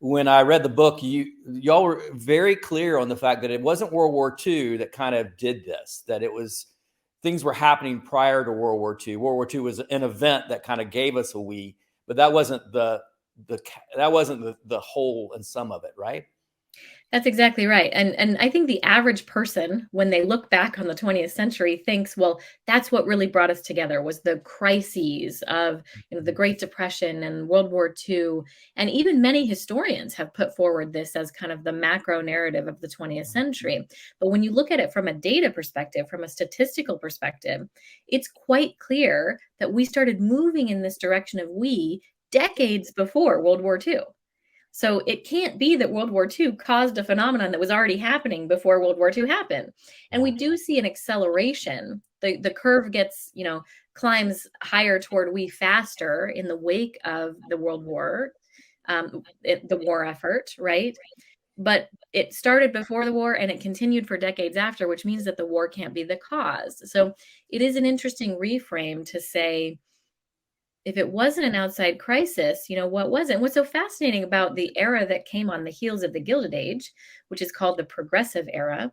when I read the book, y'all were very clear on the fact that it wasn't World War II that kind of did this, that it was things were happening prior to World War II. World War II was an event that kind of gave us a we, but that wasn't the whole and sum of it, right? That's exactly right. And I think the average person, when they look back on the 20th century, thinks, well, that's what really brought us together was the crises of, the Great Depression and World War II. And even many historians have put forward this as kind of the macro narrative of the 20th century. But when you look at it from a data perspective, from a statistical perspective, it's quite clear that we started moving in this direction of we decades before World War II. So it can't be that World War II caused a phenomenon that was already happening before World War II happened. And we do see an acceleration. The curve gets, climbs higher toward we faster in the wake of the World War, the war effort, right? But it started before the war and it continued for decades after, which means that the war can't be the cause. So it is an interesting reframe to say, if it wasn't an outside crisis, what was it? What's so fascinating about the era that came on the heels of the Gilded Age, which is called the Progressive Era,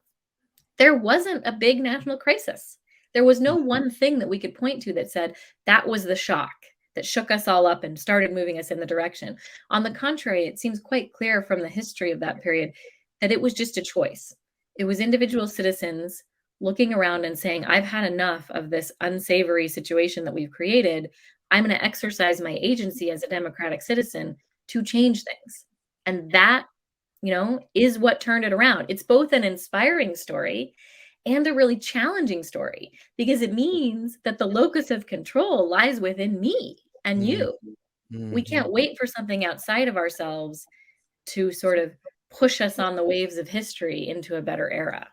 there wasn't a big national crisis. There was no one thing that we could point to that said that was the shock that shook us all up and started moving us in the direction. On the contrary, it seems quite clear from the history of that period that it was just a choice. It was individual citizens looking around and saying, I've had enough of this unsavory situation that we've created. I'm going to exercise my agency as a democratic citizen to change things. And that, is what turned it around. It's both an inspiring story and a really challenging story because it means that the locus of control lies within me and you. We can't wait for something outside of ourselves to sort of push us on the waves of history into a better era.